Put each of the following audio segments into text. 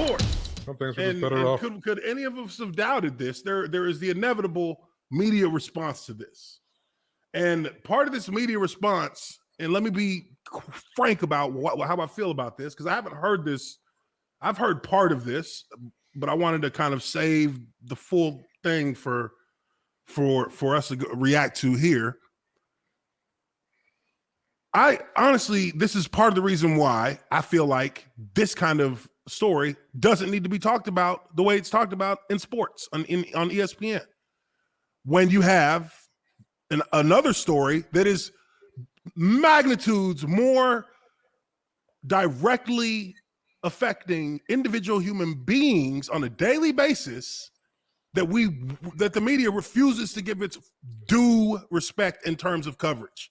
course. Some things are just better off. Could any of us have doubted this? There is the inevitable media response to this. And part of this media response, and let me be frank about how I feel about this, because I haven't heard this. I've heard part of this, but I wanted to kind of save the full thing for us to react to here. I honestly, this is part of the reason why I feel like this kind of story doesn't need to be talked about the way it's talked about in sports on ESPN. When you have another story that is magnitudes more directly affecting individual human beings on a daily basis that the media refuses to give its due respect in terms of coverage.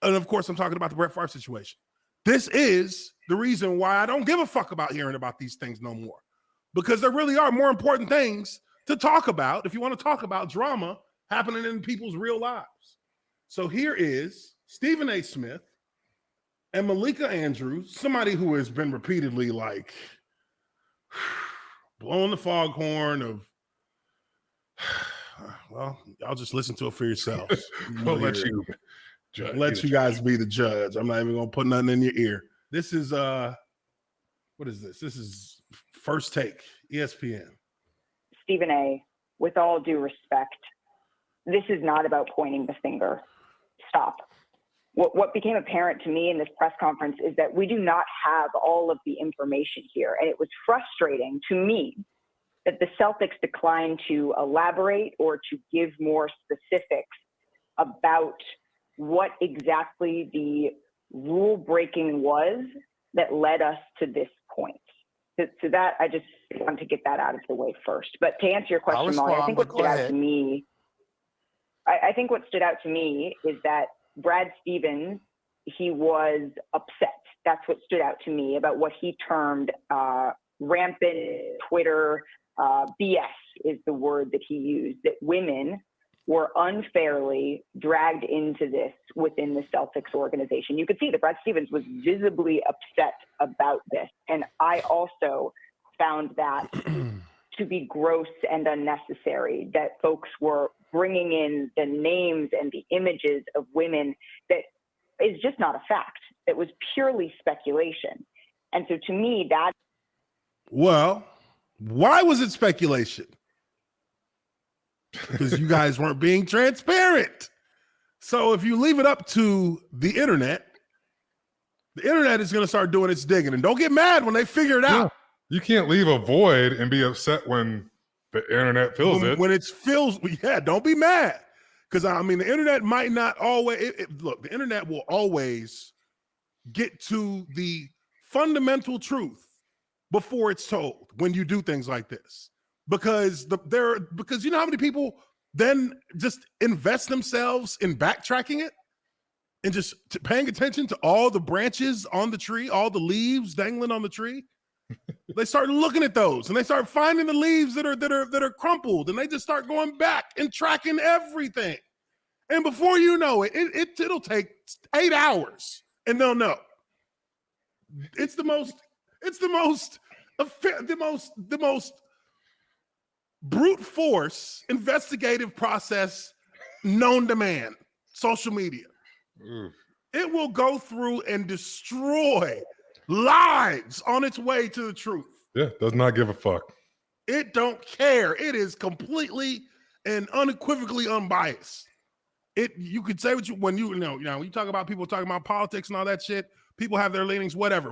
And of course, I'm talking about the Brett Favre situation. This is the reason why I don't give a fuck about hearing about these things no more, because there really are more important things to talk about if you want to talk about drama happening in people's real lives. So here is Stephen A. Smith and Malika Andrews, somebody who has been repeatedly like blowing the foghorn of, well, I'll just listen to it for yourselves. I'll let you guys be the judge. I'm not even gonna put nothing in your ear. This is what is this? This is First Take, ESPN. Stephen A., with all due respect, this is not about pointing the finger. Stop. What became apparent to me in this press conference is that we do not have all of the information here. And it was frustrating to me that the Celtics declined to elaborate or to give more specifics about what exactly the rule breaking was that led us to this point. So that, I just want to get that out of the way first. But to answer your question, Molly, I think what stood out to me, I think what stood out to me is that Brad Stevens, he was upset. That's what stood out to me about what he termed rampant Twitter BS is the word that he used, that women were unfairly dragged into this within the Celtics organization. You could see that Brad Stevens was visibly upset about this. And I also found that to be gross and unnecessary, that folks were bringing in the names and the images of women that is just not a fact. It was purely speculation. And so to me, that. Well, why was it speculation? Because you guys weren't being transparent. So if you leave it up to the internet is going to start doing its digging. And don't get mad when they figure it out. You can't leave a void and be upset when the internet fills it. When it fills, yeah, don't be mad. Because, I mean, the internet might not always, look, the internet will always get to the fundamental truth before it's told when you do things like this. Because because you know how many people then just invest themselves in backtracking it and just paying attention to all the branches on the tree, all the leaves dangling on the tree. They start looking at those and they start finding the leaves that are crumpled, and they just start going back and tracking everything. And before you know it, it'll take 8 hours and they'll know. It's the most brute force investigative process known to man, social media. It will go through and destroy lives on its way to the truth. Yeah, does not give a fuck. It don't care. It is completely and unequivocally unbiased. You could say what when you talk about people talking about politics and all that shit, people have their leanings, whatever.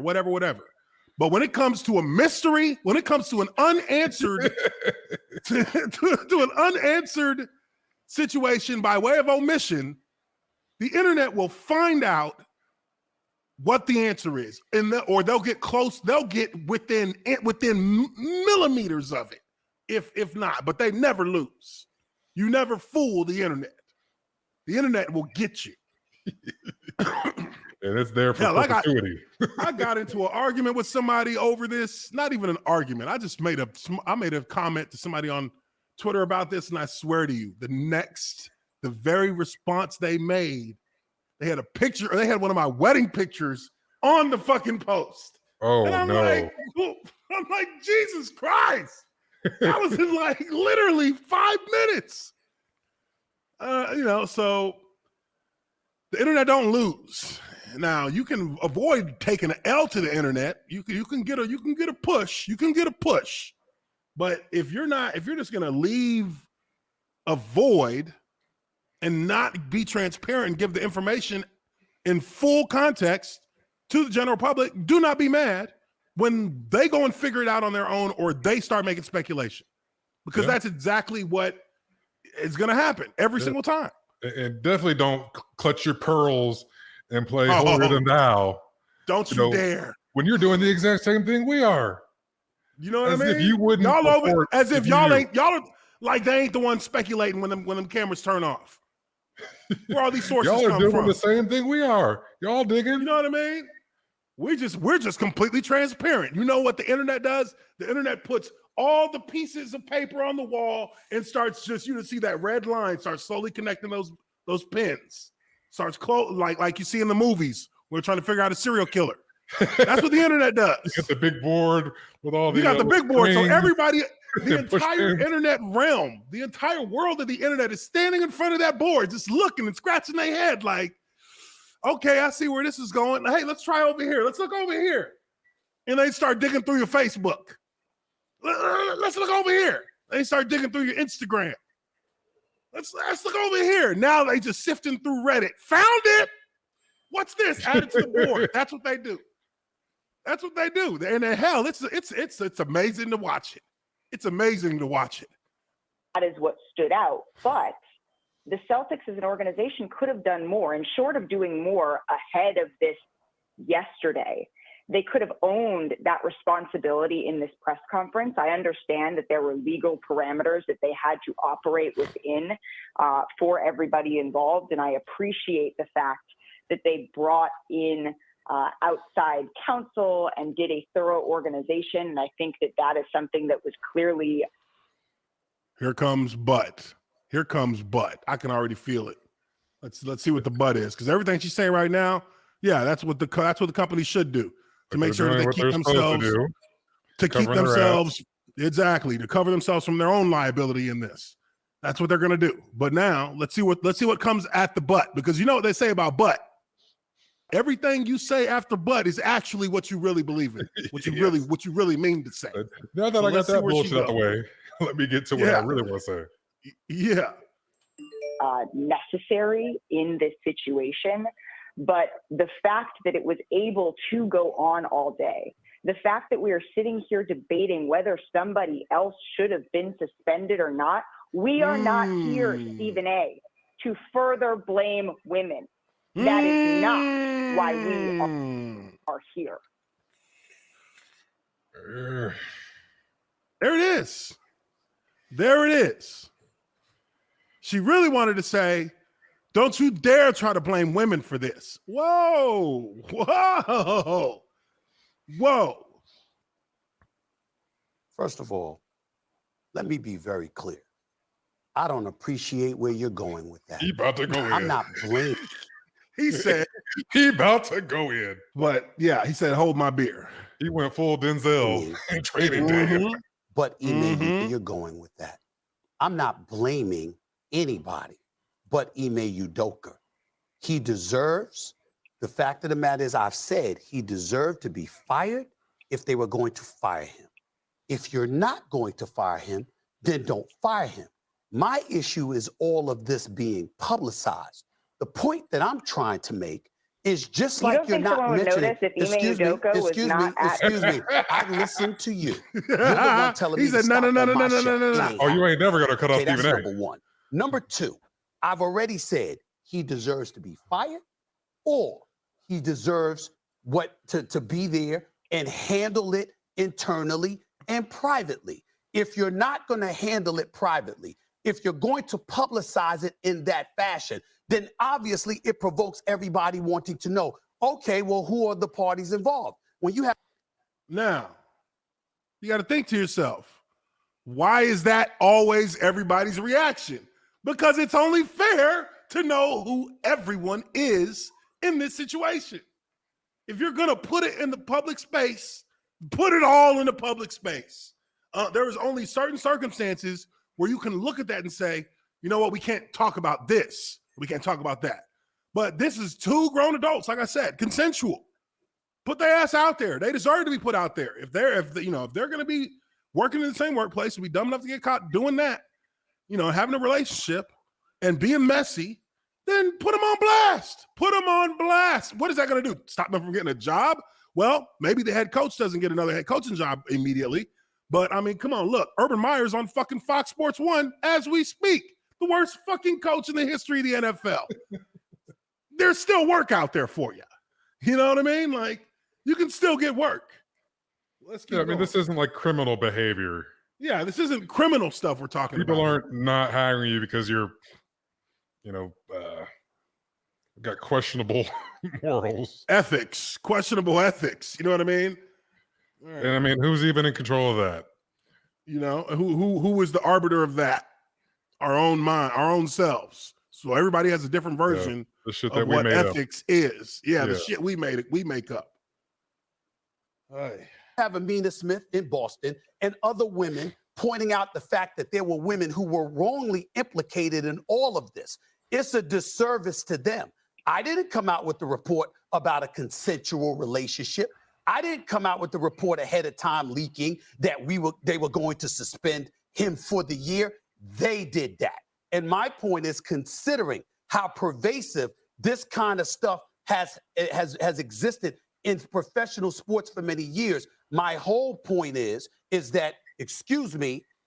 But when it comes to a mystery, when it comes to an unanswered to an unanswered situation by way of omission, the internet will find out what the answer is, or they'll get close. They'll get within millimeters of it, if not. But they never lose. You never fool the internet. The internet will get you. And it's there for perpetuity. I got into an argument with somebody over this. Not even an argument. I made a comment to somebody on Twitter about this, and I swear to you, the very response they made, they had a picture, or they had one of my wedding pictures on the fucking post. Oh, and I'm no. like, I'm like, Jesus Christ. That was in like literally 5 minutes. So the internet don't lose. Now you can avoid taking an L to the internet. You can get a push. You can get a push. But if you're just gonna leave a void and not be transparent and give the information in full context to the general public, do not be mad when they go and figure it out on their own or they start making speculation. Because that's exactly what is going to happen every single time. And definitely don't clutch your pearls and play holier than thou. Don't you dare. When you're doing the exact same thing we are. You know what I mean? As if you wouldn't. Y'all over, as if y'all are like they ain't the ones speculating when them cameras turn off. Where all these sources y'all are come doing from? The same thing we are. Y'all digging? You know what I mean? We're just completely transparent. You know what the internet does? The internet puts all the pieces of paper on the wall and starts just you to see that red line starts slowly connecting those pins. Starts close like you see in the movies. We're trying to figure out a serial killer. That's what the internet does. You got the big board with all the. You got the big board, so everybody, the and entire internet realm, the entire world of the internet is standing in front of that board, just looking and scratching their head, like, okay, I see where this is going. Hey, let's try over here. Let's look over here, and they start digging through your Facebook. Let's look over here. They start digging through your Instagram. Let's look over here. Now they just sifting through Reddit. Found it. What's this? Add it to the board. That's what they do. That's what they do. And hell, it's amazing to watch it. It's amazing to watch it. That is what stood out. But the Celtics as an organization could have done more. And short of doing more ahead of this yesterday, they could have owned that responsibility in this press conference. I understand that there were legal parameters that they had to operate within for everybody involved. And I appreciate the fact that they brought in outside counsel and did a thorough organization. And I think that is something that was clearly. Here comes but. Here comes but. I can already feel it. Let's see what the but is, because everything she's saying right now, yeah, that's what the company should do to make sure that they keep themselves to cover themselves from their own liability in this. That's what they're going to do. But now let's see what comes at the but, because you know what they say about but. Everything you say after but is actually what you really believe in, what you really mean to say. Now that I got that bullshit out the way, let me get to what I really want to say. Yeah. Necessary in this situation, but the fact that it was able to go on all day, the fact that we are sitting here debating whether somebody else should have been suspended or not, we are not here, Stephen A, to further blame women. That is not why we are here. There it is. There it is. She really wanted to say, don't you dare try to blame women for this. Whoa. Whoa. Whoa. First of all, let me be very clear. I don't appreciate where you're going with that. He about to go in. I'm not blaming. He said he about to go in. But yeah, he said, hold my beer. He went full Denzel and traded down. But Ime, you're going with that. I'm not blaming anybody but Ime Udoka. He deserves, the fact of the matter is, I've said he deserved to be fired if they were going to fire him. If you're not going to fire him, then don't fire him. My issue is all of this being publicized. The point that I'm trying to make is just like you're not mentioning. Excuse me. I listened to you. You're the one telling me to stop on my show. Oh, you ain't never gonna cut off Stephen A. That's number one. Number two, I've already said he deserves to be fired, or he deserves to be there and handle it internally and privately. If you're not going to handle it privately, if you're going to publicize it in that fashion, then obviously it provokes everybody wanting to know, okay, well, who are the parties involved? When you have. Now, you got to think to yourself, why is that always everybody's reaction? Because it's only fair to know who everyone is in this situation. If you're going to put it in the public space, Put it all in the public space. There is only certain circumstances where you can look at that and say, you know what, we can't talk about this. We can't talk about that. But this is two grown adults, like I said, consensual. Put their ass out there. They deserve to be put out there. If they're going to be working in the same workplace and be dumb enough to get caught doing that, having a relationship and being messy, then put them on blast. Put them on blast. What is that going to do? Stop them from getting a job? Well, maybe the head coach doesn't get another head coaching job immediately. But, I mean, come on, look. Urban Meyer's on fucking Fox Sports 1 as we speak. The worst fucking coach in the history of the NFL. There's still work out there for you. You know what I mean? Like, you can still get work. Let's keep going. This isn't like criminal behavior. Yeah, this isn't criminal stuff we're talking about. People aren't not hiring you because you're, got questionable morals. Ethics, questionable ethics. You know what I mean? Right. And I mean, who's even in control of that? Who is the arbiter of that? Our own mind, our own selves. So everybody has a different version the shit of that what we made ethics is. Yeah, the shit we make up. Have Amina Smith in Boston and other women pointing out the fact that there were women who were wrongly implicated in all of this. It's a disservice to them. I didn't come out with the report about a consensual relationship. I didn't come out with the report ahead of time leaking that they were going to suspend him for the year. They did that. And my point is, considering how pervasive this kind of stuff has existed in professional sports for many years, my whole point is that,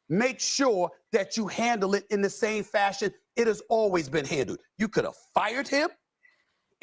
make sure that you handle it in the same fashion it has always been handled. You could have fired him,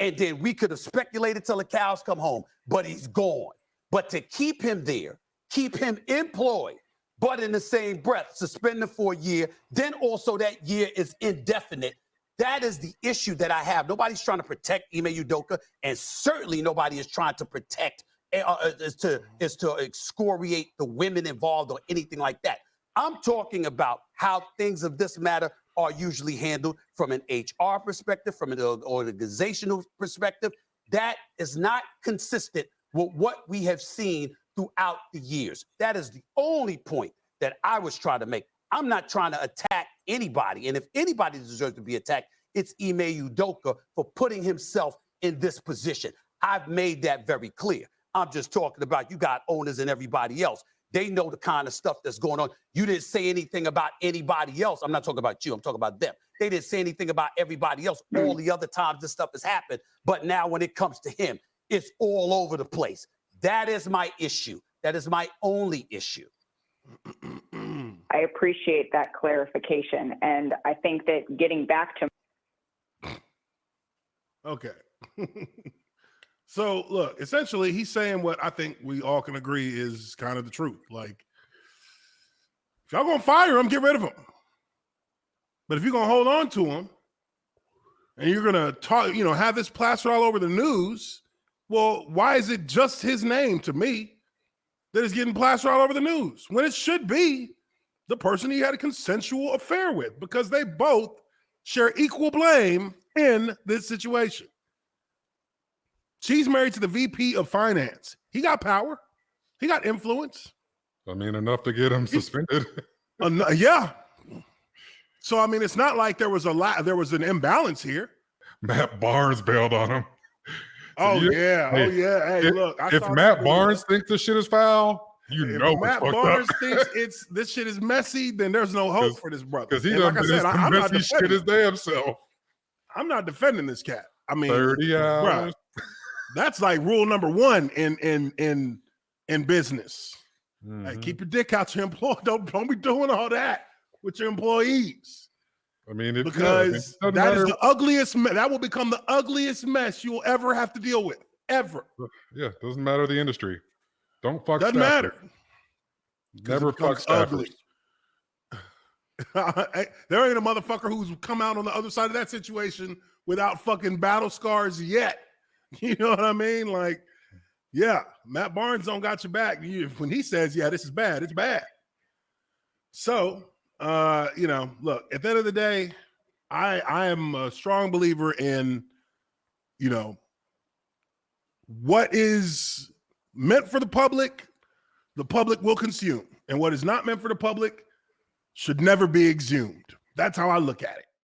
and then we could have speculated till the cows come home, but he's gone. But to keep him there, keep him employed, but in the same breath, suspend him for a year, then also that year is indefinite. That is the issue that I have. Nobody's trying to protect Ime Udoka, and certainly nobody is trying to protect, is to excoriate the women involved or anything like that. I'm talking about how things of this matter are usually handled from an HR perspective, from an organizational perspective. That is not consistent with what we have seen throughout the years. That is the only point that I was trying to make. I'm not trying to attack anybody. And if anybody deserves to be attacked, it's Ime Udoka for putting himself in this position. I've made that very clear. I'm just talking about, you got owners and everybody else. They know the kind of stuff that's going on. You didn't say anything about anybody else. I'm not talking about you. I'm talking about them. They didn't say anything about everybody else all the other times this stuff has happened. But now when it comes to him, it's all over the place. That is my issue. That is my only issue. I appreciate that clarification. And I think that getting back to... Okay. So, look, essentially, he's saying what I think we all can agree is kind of the truth. Like, if y'all going to fire him, get rid of him. But if you're going to hold on to him and you're going to talk, have this plastered all over the news, well, why is it just his name to me that is getting plastered all over the news when it should be the person he had a consensual affair with, because they both share equal blame in this situation. She's married to the VP of finance. He got power. He got influence. I mean, enough to get him suspended. Yeah. So, I mean, it's not like there was an imbalance here. Matt Barnes bailed on him. So Hey, look. If Matt Barnes thinks this shit is foul, if Matt Barnes thinks this shit is messy, then there's no hope for this brother. Because he done messy shit his damn self. I'm not defending this cat. I mean, 30 hours. Bro, that's like rule number one in business. Mm-hmm. Hey, keep your dick out your employee. Don't be doing all that with your employees. I mean, that is the ugliest. That will become the ugliest mess you will ever have to deal with, ever. Yeah, doesn't matter the industry. Don't fuck. Doesn't Stafford. matter. Never fuck Stafford. There ain't a motherfucker who's come out on the other side of that situation without fucking battle scars yet. You know what I mean? Like, yeah, Matt Barnes don't got your back. When he says, yeah, this is bad, it's bad. So, look, at the end of the day, I am a strong believer in, what is meant for the public the public will consume. And what is not meant for the public should never be exhumed. That's how I look at it.